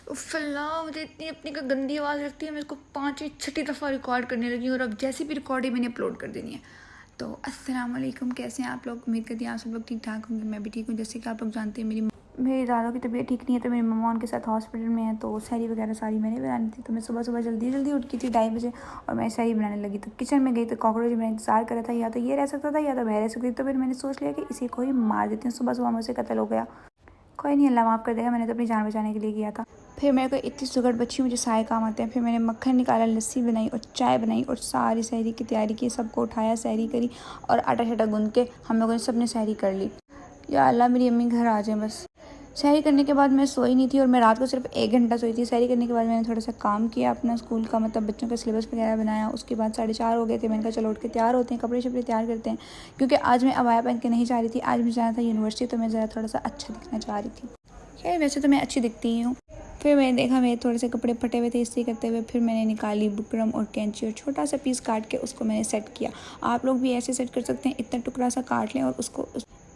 फिलहाल मुझे इतनी अपनी का गंदी आवाज़ लगती है, मैं इसको 5वीं 6ठी दफ़ा रिकॉर्ड करने लगी और अब जैसी भी रिकॉर्ड है मैंने अपलोड कर देनी है। तो अस्सलाम वालेकुम, कैसे हैं आप लोग? उम्मीद करती हैं आप सब लोग ठीक ठाक होंगे। मैं भी ठीक हूँ। जैसे कि आप लोग जानते हैं मेरी दादा की तबीयत ठीक नहीं है, तो मेरी मम्मा उनके साथ हॉस्पिटल में है, तो सहरी वगैरह सारी मैंने बनानी थी। तो मैं सुबह सुबह जल्दी जल्दी उठ गई थी 2:30 बजे और मैं सहरी बनाने लगी। तो किचन में गई तो कॉकरोच मैंने इंतजार करा था, या तो ये रह सकता था या तो मैं रह सकती थी। तो फिर मैंने सोच लिया कि इसे कोई मार देती हूँ, सुबह सुबह मुझसे कत्ल हो गया। कोई नहीं, अल्लाह माफ़ कर देगा, मैंने तो अपनी जान बचाने के लिए किया था। फिर मेरे को इतनी सुगड़ बच्ची, मुझे सारे काम आते हैं। फिर मैंने मक्खन निकाला, लस्सी बनाई और चाय बनाई और सारी सहरी की तैयारी की, सबको उठाया, सहरी करी और आटा शाटा गूंद के हम लोगों ने सब ने सहरी कर ली। या अल्लाह मेरी अम्मी घर आ जाए बस। सहरी करने के बाद मैं सोई नहीं थी और मैं रात को सिर्फ 1 घंटा सोई थी। सहरी करने के बाद मैंने थोड़ा सा काम किया अपना स्कूल का, मतलब बच्चों का सिलेबस वगैरह बनाया। उसके बाद 4:30 हो गए थे। मैंने कहा चलो उठ के तैयार होते हैं, कपड़े शपड़े तैयार करते हैं, क्योंकि आज मैं अबाया पहन के नहीं जा रही थी। आज मुझे जाना था यूनिवर्सिटी, तो मैं ज़रा थोड़ा सा अच्छा दिखना चाह रही थी। खैर वैसे तो मैं अच्छी दिखती ही हूँ। फिर मैंने देखा मेरे थोड़े से कपड़े फटे हुए थे इस्त्री करते हुए। फिर मैंने निकाली बुकरम और कैंची और छोटा सा पीस काट के उसको मैंने सेट किया। आप लोग भी ऐसे सेट कर सकते हैं, इतना टुकड़ा सा काट लें और उसको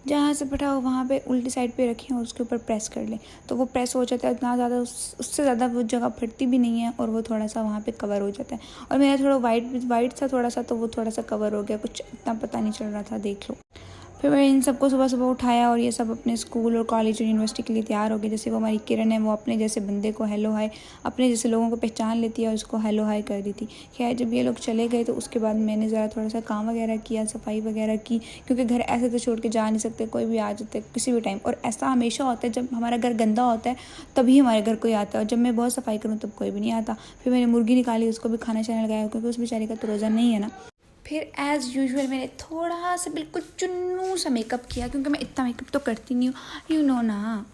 जहाँ से फटा हो वहाँ पे उल्टी साइड पे रखें और उसके ऊपर प्रेस कर लें, तो वो प्रेस हो जाता है ना ज़्यादा, उससे ज़्यादा वो जगह फटती भी नहीं है और वो थोड़ा सा वहाँ पे कवर हो जाता है। और मेरा थोड़ा वाइट था थोड़ा सा, तो वो थोड़ा सा कवर हो गया, कुछ इतना पता नहीं चल रहा था, देख लो। फिर मैंने इन सबको सुबह सुबह उठाया और ये सब अपने स्कूल और कॉलेज और यूनिवर्सिटी के लिए तैयार हो गए। जैसे वो हमारी किरण है, वो अपने जैसे बंदे को हेलो हाय, अपने जैसे लोगों को पहचान लेती है और उसको हेलो हाय कर दी थी। खैर जब ये लोग चले गए तो उसके बाद मैंने ज़रा थोड़ा सा काम वगैरह किया, सफाई वगैरह की, क्योंकि घर ऐसे तो छोड़ के जा नहीं सकते, कोई भी आ जाते किसी भी टाइम। और ऐसा हमेशा होता है, जब हमारा घर गंदा होता है तभी हमारे घर कोई आता है, और जब मैं बहुत सफाई करूँ तब कोई भी नहीं आता। फिर मैंने मुर्गी निकाली, उसको भी खाना शाना लगाया, क्योंकि उस बेचारे का तो रोज़ा नहीं है ना। फिर एज़ यूजुअल मैंने थोड़ा सा बिल्कुल चुन्नू सा मेकअप किया, क्योंकि मैं इतना मेकअप तो करती नहीं हूँ, यू नो ना।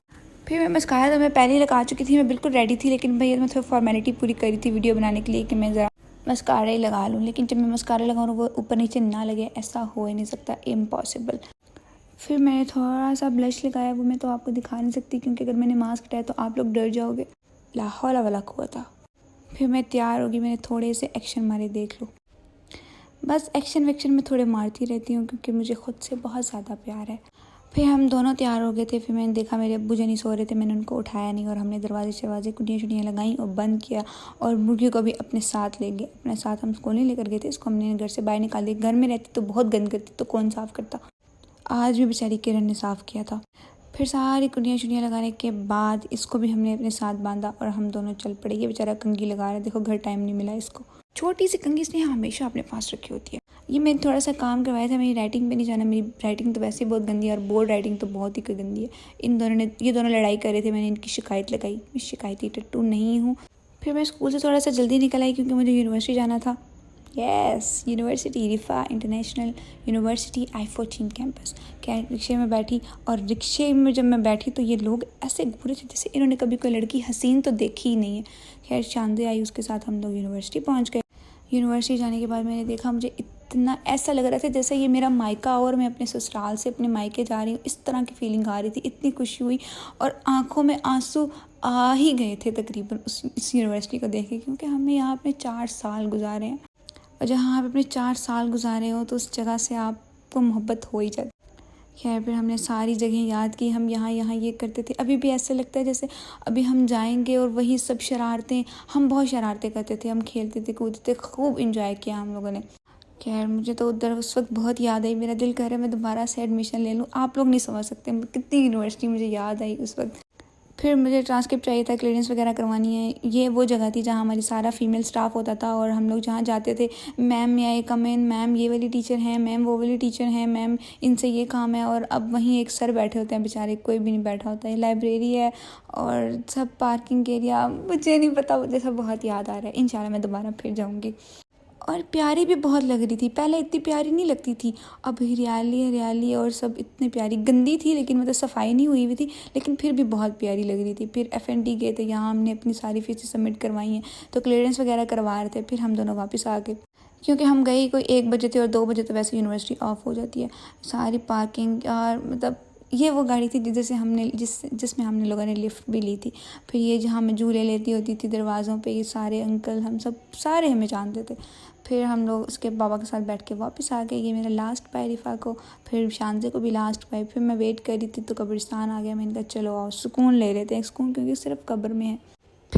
फिर मैं मस्कारा तो मैं पहले ही लगा चुकी थी, मैं बिल्कुल रेडी थी, लेकिन भैया मैं थोड़ी फॉर्मेलिटी पूरी करी थी वीडियो बनाने के लिए कि मैं ज़रा मस्कारा ही लगा लूँ। लेकिन जब मैं मस्कारा लगाऊँ वो ऊपर नीचे ना लगे, ऐसा हो ही नहीं सकता, इम्पॉसिबल। फिर मैंने थोड़ा सा ब्लश लगाया, वो मैं तो आपको दिखा नहीं सकती, क्योंकि अगर मैंने मास्क हटाया तो आप लोग डर जाओगे। ला हौला वला कुव्वता। फिर मैं तैयार होगी, मैंने थोड़े से एक्शन मारे, देख लो। बस एक्शन वैक्शन में थोड़े मारती रहती हूँ, क्योंकि मुझे खुद से बहुत ज़्यादा प्यार है। फिर हम दोनों तैयार हो गए थे। फिर मैंने देखा मेरे अब्बू नहीं सो रहे थे, मैंने उनको उठाया नहीं और हमने दरवाजे शरवाजे कुंडियाँ शुडियाँ लगाई और बंद किया और मुर्गी को भी अपने साथ ले गए। अपने साथ हम स्कूल नहीं लेकर गए थे, इसको हमने घर से बाहर निकाल दिया। घर में रहती तो बहुत गंद करती, तो कौन साफ़ करता। आज भी बेचारी किरण ने साफ़ किया था। फिर सारी कुंडियाँ शुडियाँ लगाने के बाद इसको भी हमने अपने साथ बांधा और हम दोनों चल पड़े। ये बेचारा कंघी लगा रहा है, देखो घर टाइम नहीं मिला इसको। छोटी सी कंघी इसने हमेशा अपने पास रखी होती है। ये मैंने थोड़ा सा काम करवाया था, मेरी राइटिंग पे नहीं जाना, मेरी राइटिंग तो वैसे ही बहुत गंदी है और बोर्ड राइटिंग तो बहुत ही गंदी है। ये दोनों लड़ाई कर रहे थे, मैंने इनकी शिकायत लगाई। मैं शिकायती टट्टू नहीं हूँ। फिर मैं स्कूल से थोड़ा सा जल्दी निकल आई, क्योंकि मुझे यूनिवर्सिटी जाना था। Yes, university, रिफा international university I14 campus. क्या रिक्शे में बैठी, और रिक्शे में जब मैं बैठी तो ये लोग ऐसे घूरे थे जैसे इन्होंने कभी कोई लड़की हसीन तो देखी ही नहीं है। खैर चांदे आई, उसके साथ हम लोग यूनिवर्सिटी पहुंच गए। यूनिवर्सिटी जाने के बाद मैंने देखा, मुझे इतना ऐसा लग रहा था जैसे ये मेरा मायका और मैं अपने ससुराल से अपने मायके जा रही हूँ, इस तरह की फीलिंग आ रही थी। इतनी खुशी हुई और आंखों में आंसू आ ही गए थे तकरीबन इस यूनिवर्सिटी को देख के, क्योंकि हमने यहाँ अपने 4 साल गुजारे हैं। और जहाँ आप अपने 4 साल गुजारे हो तो उस जगह से आपको मोहब्बत हो ही जाती। खैर फिर हमने सारी जगह याद की, हम यहाँ यहाँ ये करते थे। अभी भी ऐसा लगता है जैसे अभी हम जाएंगे और वही सब शरारतें, हम बहुत शरारतें करते थे, हम खेलते थे कूदते थे, खूब इंजॉय किया हम लोगों ने। खैर मुझे तो उधर उस वक्त बहुत याद आई, मेरा दिल कर रहा है मैं दोबारा से एडमिशन ले लूँ। आप लोग नहीं समझ सकते कितनी यूनिवर्सिटी मुझे याद आई उस वक्त। फिर मुझे ट्रांसक्रिप्ट चाहिए था, क्लियरेंस वगैरह करवानी है। ये वो जगह थी जहाँ हमारी सारा फीमेल स्टाफ होता था और हम लोग जहाँ जाते थे, मैम मे आई कम इन, मैम ये वाली टीचर हैं, मैम वो वाली टीचर हैं, मैम इनसे ये काम है। और अब वहीं एक सर बैठे होते हैं बेचारे, कोई भी नहीं बैठा होता है। लाइब्रेरी है और सब पार्किंग एरिया, मुझे नहीं पता, मुझे सब बहुत याद आ रहा है। इंशाल्लाह मैं दोबारा फिर जाऊँगी। और प्यारी भी बहुत लग रही थी, पहले इतनी प्यारी नहीं लगती थी, अब हरियाली हरियाली और सब इतनी प्यारी। गंदी थी लेकिन मतलब सफाई नहीं हुई हुई थी, लेकिन फिर भी बहुत प्यारी लग रही थी। फिर FND गए थे, यहाँ हमने अपनी सारी फीसें सबमिट करवाई हैं, तो क्लियरेंस वगैरह करवा रहे थे। फिर हम दोनों वापस आ गए, क्योंकि हम गए ही कोई 1 बजे थे और 2 बजे तो वैसे यूनिवर्सिटी ऑफ हो जाती है। सारी पार्किंग और मतलब ये वो गाड़ी थी जिसमें हमने लोगों ने लिफ्ट भी ली थी। फिर ये जहाँ मैं झूले लेती होती थी दरवाज़ों पे, ये सारे अंकल हम सब सारे हमें जानते थे। फिर हम लोग उसके बाबा के साथ बैठ के वापस आ गए। ये मेरा लास्ट पाए रिफा को, फिर शांजे को भी लास्ट पाए। फिर मैं वेट कर रही थी तो कब्रिस्तान आ गया। मैंने कहा चलो आओ सुकून ले लेते हैं, सुकून क्योंकि सिर्फ कब्र में है।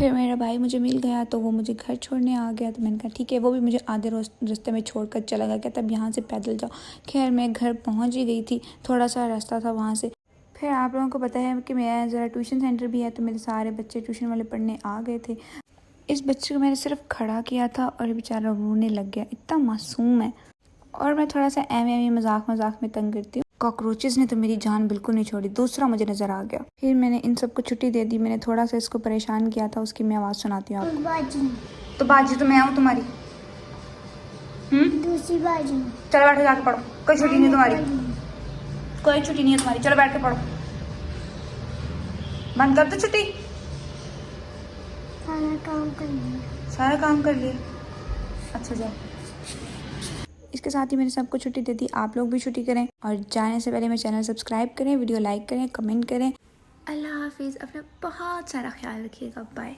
फिर मेरा भाई मुझे मिल गया तो वो मुझे घर छोड़ने आ गया। तो मैंने कहा ठीक है, वो भी मुझे आधे रास्ते में छोड़कर चला गया, कहता अब यहाँ से पैदल जाओ। खैर मैं घर पहुँच ही गई थी, थोड़ा सा रास्ता था वहाँ से। फिर आप लोगों को पता है कि मेरा ज़रा ट्यूशन सेंटर भी है, तो मेरे सारे बच्चे ट्यूशन वाले पढ़ने आ गए थे। इस बच्चे को मैंने सिर्फ खड़ा किया था और ये बेचारा रोने लग गया, इतना मासूम है। और मैं थोड़ा सा एम मजाक में तंग करती हूँ। कॉकरोचेस ने तो मेरी जान बिल्कुल नहीं छोड़ी, दूसरा मुझे नज़र आ गया। फिर मैंने इन सबको छुट्टी दे दी। मैंने थोड़ा सा इसको परेशान किया था, उसकी मैं आवाज़ सुनाती हूँ आपको। तो बाजी तो मैं हूँ तुम्हारी, दूसरी बाजी। चलो बैठ के जाके पढ़ो, कोई छुट्टी नहीं तुम्हारी, कोई छुट्टी नहीं है तुम्हारी, चलो बैठ के पढ़ो। बंद कर दो छुट्टी। सारा काम कर लिया। सारा काम कर लिया, अच्छा जाओ। इसके साथ ही मैंने सबको छुट्टी दे दी। आप लोग भी छुट्टी करें और जाने से पहले मेरे चैनल सब्सक्राइब करें, वीडियो लाइक करें, कमेंट करें। अल्लाह हाफिज़, अपना बहुत सारा ख्याल रखिएगा, बाय।